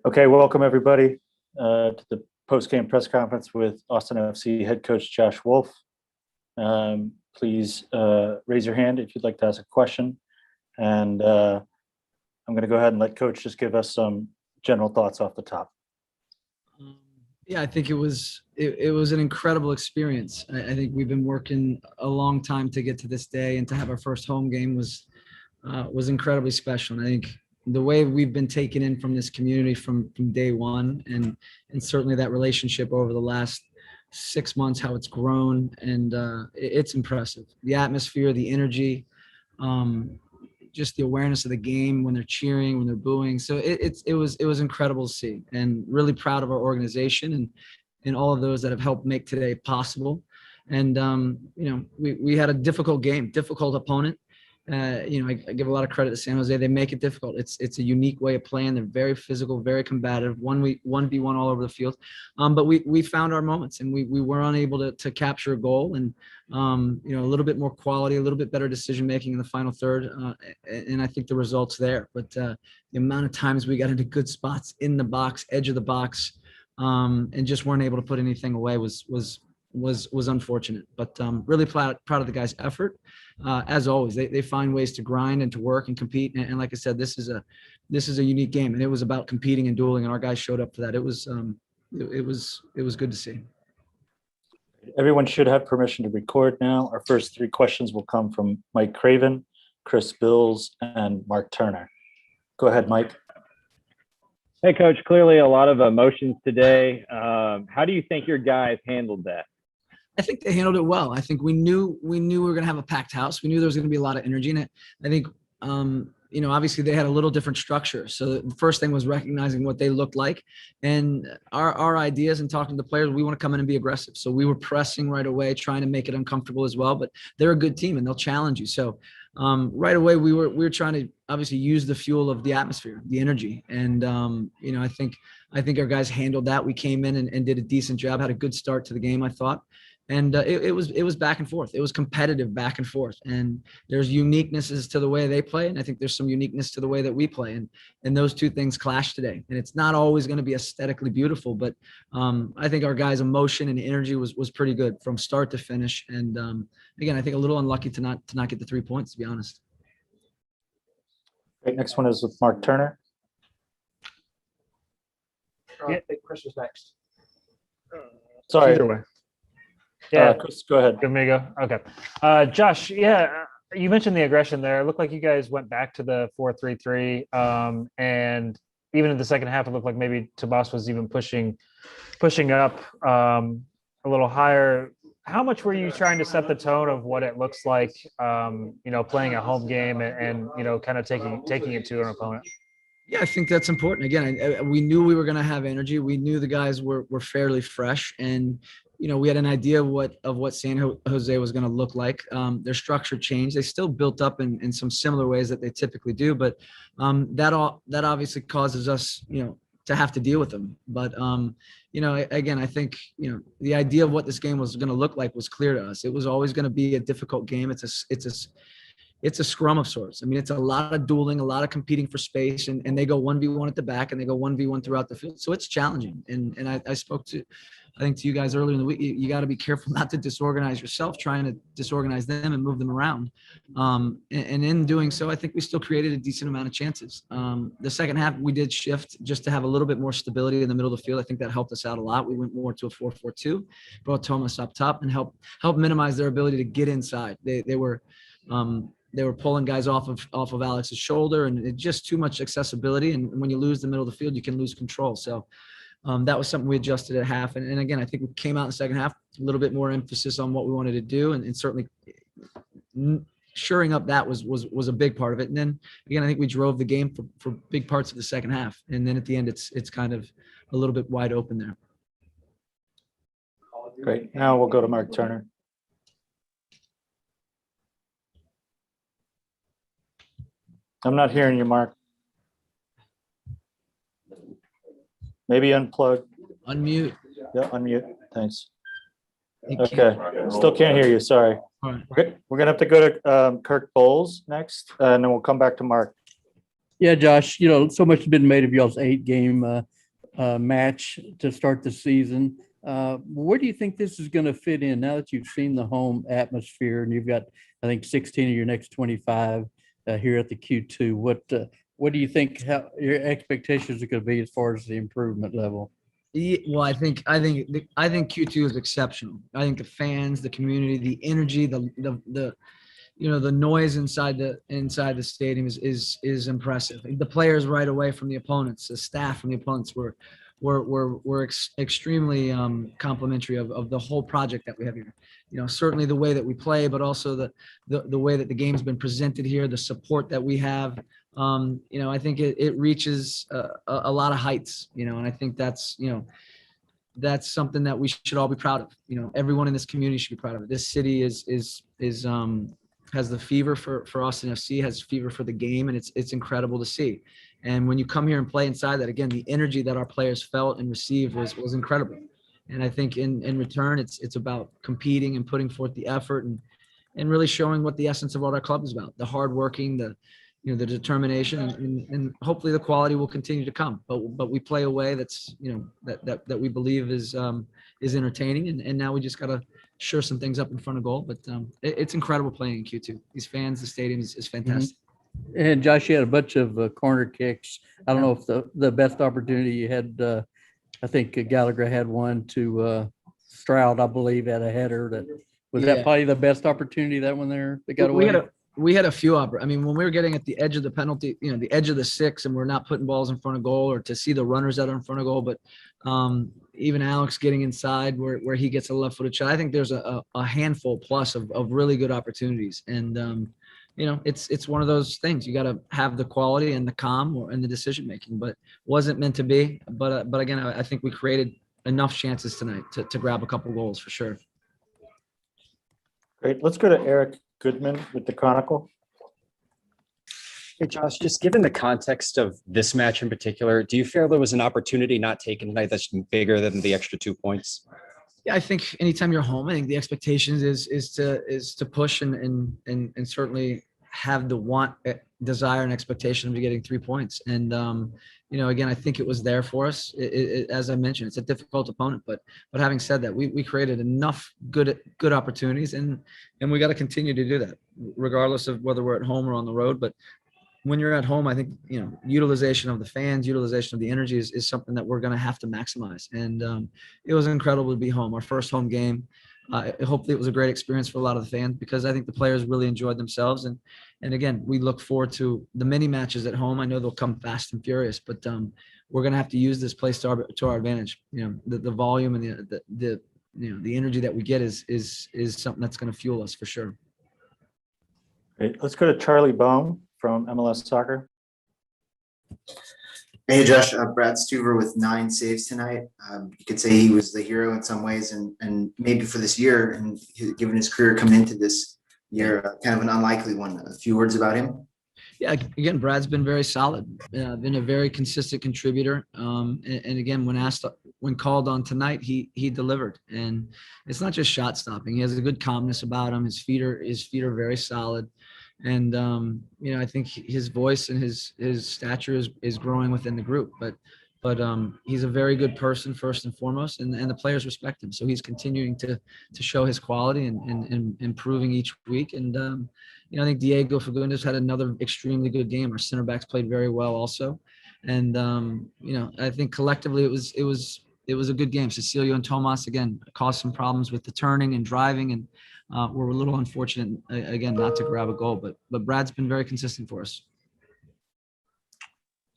Okay, welcome everybody to the post-game press conference with Austin FC head coach Josh Wolff. Please raise your hand if you'd like to ask a question. And I'm going to go ahead and let Coach just give us some general thoughts off the top. Yeah, I think it was an incredible experience. I think we've been working a long time to get to this day, and to have our first home game was incredibly special. And I think the way we've been taken in from this community from day one, and certainly that relationship over the last 6 months, how it's grown, and it's impressive. The atmosphere, the energy, just the awareness of the game when they're cheering, when they're booing. So it was incredible to see, and really proud of our organization and all of those that have helped make today possible. And we had a difficult game, difficult opponent. I give a lot of credit to San Jose. They make it difficult. It's a unique way of playing. They're very physical, very combative, 1v1 all over the field. But we found our moments, and we were unable to capture a goal, and a little bit more quality, a little bit better decision making in the final third, and I think the results there. But the amount of times we got into good spots in the box, edge of the box, and just weren't able to put anything away was unfortunate. But really proud of the guys' effort. As always, they find ways to grind and to work and compete. And like I said, this is a unique game, and it was about competing and dueling, and our guys showed up for that. It was good to see. Everyone should have permission to record now. Our first three questions will come from Mike Craven, Chris Bills, and Mark Turner. Go ahead, Mike. Hey, Coach. Clearly a lot of emotions today. How do you think your guys handled that? I think they handled it well. I think we knew we were going to have a packed house. We knew there was going to be a lot of energy in it. I think, obviously they had a little different structure. So the first thing was recognizing what they looked like, and our ideas, and talking to the players. We want to come in and be aggressive. So we were pressing right away, trying to make it uncomfortable as well. But they're a good team, and they'll challenge you. So right away we were trying to obviously use the fuel of the atmosphere, the energy, and I think our guys handled that. We came in and did a decent job. Had a good start to the game, I thought. And it was back and forth. It was competitive back and forth. And there's uniquenesses to the way they play, and I think there's some uniqueness to the way that we play. And those two things clash today. And it's not always going to be aesthetically beautiful, but I think our guys' emotion and energy was pretty good from start to finish. And again, I think a little unlucky to not get the 3 points, to be honest. Great. Next one is with Mark Turner. I think Chris was next. Sorry. Either way. Yeah, Chris, go ahead. Give me a go. Okay. Josh, yeah, you mentioned the aggression there. It looked like you guys went back to the 4-3-3. And even in the second half, it looked like maybe Tabas was even pushing up a little higher. How much were you trying to set the tone of what it looks like, playing a home game and kind of taking it to an opponent? Yeah, I think that's important. Again, we knew we were going to have energy. We knew the guys were fairly fresh, and we had an idea of what San Jose was going to look like. Their structure changed. They still built up in some similar ways that they typically do, but that obviously causes us, to have to deal with them. But again, I think the idea of what this game was going to look like was clear to us. It was always going to be a difficult game. It's a scrum of sorts. I mean, it's a lot of dueling, a lot of competing for space, and they go 1v1 at the back, and they go 1v1 throughout the field. So it's challenging. And I spoke to, I think, to you guys earlier in the week. You got to be careful not to disorganize yourself, trying to disorganize them and move them around. And in doing so, I think we still created a decent amount of chances. The second half, we did shift just to have a little bit more stability in the middle of the field. I think that helped us out a lot. We went more to a 4-4-2, brought Thomas up top, and helped minimize their ability to get inside. They were pulling guys off of Alex's shoulder, and it just too much accessibility. And when you lose the middle of the field, you can lose control. So that was something we adjusted at half. And again, I think we came out in the second half, a little bit more emphasis on what we wanted to do, and certainly shoring up that was a big part of it. And then again, I think we drove the game for big parts of the second half. And then at the end, it's kind of a little bit wide open there. Great. Now we'll go to Mark Turner. I'm not hearing you, Mark. Maybe unplug. Unmute. Yeah, unmute. Thanks. Okay. Still can't hear you. Sorry. All right. We're going to have to go to Kirk Bowles next, and then we'll come back to Mark. Yeah, Josh, so much has been made of y'all's 8-game match to start the season. Where do you think this is going to fit in now that you've seen the home atmosphere and you've got, I think, 16 of your next 25 here at the Q2? What do you think your expectations are going to be as far as the improvement level? Yeah, well, I think Q2 is exceptional. I think the fans, the community, the energy, the noise inside the stadium is impressive. The players right away from the opponents, the staff from the opponents were extremely complimentary of the whole project that we have here. Certainly the way that we play, but also the way that the game's been presented here, the support that we have. I think it reaches a lot of heights. And I think that's something that we should all be proud of. Everyone in this community should be proud of it. This city has the fever for Austin FC, has fever for the game, and it's incredible to see. And when you come here and play inside that, again, the energy that our players felt and received was incredible. And I think in return, it's about competing and putting forth the effort and really showing what the essence of what our club is about: the hard working, the determination, and hopefully the quality will continue to come. But we play a way that's that we believe is entertaining, and now we just got to sure some things up in front of goal. But it's incredible playing in Q2. These fans, the stadium is fantastic. And Josh, you had a bunch of corner kicks. I don't know if the best opportunity you had, I think Gallagher had one to Stroud, I believe, at a header. That probably the best opportunity, that one there that got away? We had a few when we were getting at the edge of the penalty, the edge of the 6, and we're not putting balls in front of goal, or to see the runners that are in front of goal. But even Alex getting inside where he gets a left-footed shot, I think there's a handful plus of really good opportunities. And, it's one of those things. You got to have the quality and the calm and the decision-making, but wasn't meant to be. But again, I think we created enough chances tonight to grab a couple goals for sure. Great. Let's go to Eric Goodman with the Chronicle. Hey, Josh, just given the context of this match in particular, do you feel there was an opportunity not taken tonight that's bigger than the extra 2 points? Yeah, I think anytime you're home, I think the expectations is to push and certainly have the desire and expectation of getting 3 points. And again, I think it was there for us. As I mentioned, it's a difficult opponent, but having said that, we created enough good opportunities, and we got to continue to do that, regardless of whether we're at home or on the road. But when you're at home, I think utilization of the fans, utilization of the energy is something that we're going to have to maximize. And it was incredible to be home, our first home game. Hopefully it was a great experience for a lot of the fans, because I think the players really enjoyed themselves. And again, we look forward to the many matches at home. I know they'll come fast and furious, but we're going to have to use this place to our advantage. The volume and the energy that we get is something that's going to fuel us for sure. Great. Let's go to Charlie Bohm from MLS Soccer. Hey, Josh, Brad Stuver with 9 saves tonight. You could say he was the hero in some ways, and maybe for this year, and given his career coming into this year, kind of an unlikely one. A few words about him. Yeah, again, Brad's been very solid, been a very consistent contributor. And again, when called on tonight, he delivered. And it's not just shot stopping. He has a good calmness about him. His feet are very solid. And, I think his voice and his stature is growing within the group, but he's a very good person first and foremost, and the players respect him. So he's continuing to show his quality and improving each week. And, I think Diego Fagundes had another extremely good game. Our center backs played very well also. And, I think collectively it was a good game. Cecilio and Tomas, again, caused some problems with the turning and driving, and we're a little unfortunate, again, not to grab a goal, but Brad's been very consistent for us.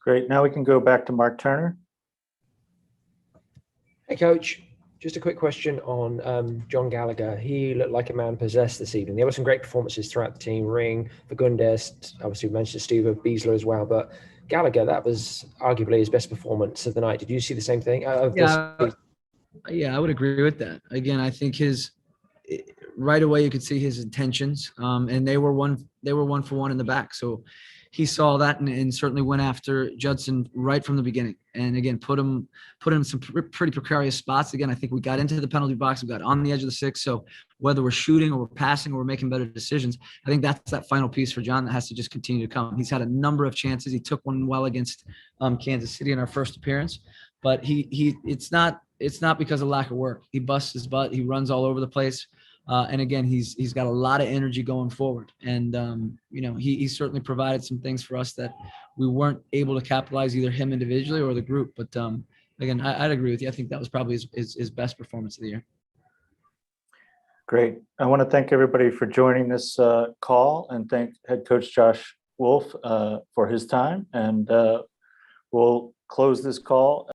Great. Now we can go back to Mark Turner. Hey, Coach. Just a quick question on John Gallagher. He looked like a man possessed this evening. There were some great performances throughout the team. Ring, Fagundes, obviously we mentioned Steve Beasler as well, but Gallagher, that was arguably his best performance of the night. Did you see the same thing? Yeah, I would agree with that. Again, I think right away you could see his intentions, and they were one for one in the back. So he saw that and certainly went after Judson right from the beginning. And again, put him in some pretty precarious spots. Again, I think we got into the penalty box, we got on the edge of the 6. So whether we're shooting or we're passing or we're making better decisions, I think that's that final piece for John that has to just continue to come. He's had a number of chances. He took one well against Kansas City in our first appearance, but it's not because of lack of work. He busts his butt. He runs all over the place. And again, he's got a lot of energy going forward. And, he certainly provided some things for us that we weren't able to capitalize, either him individually or the group. But again, I'd agree with you. I think that was probably his best performance of the year. Great. I want to thank everybody for joining this call, and thank head coach Josh Wolff for his time. And we'll close this call.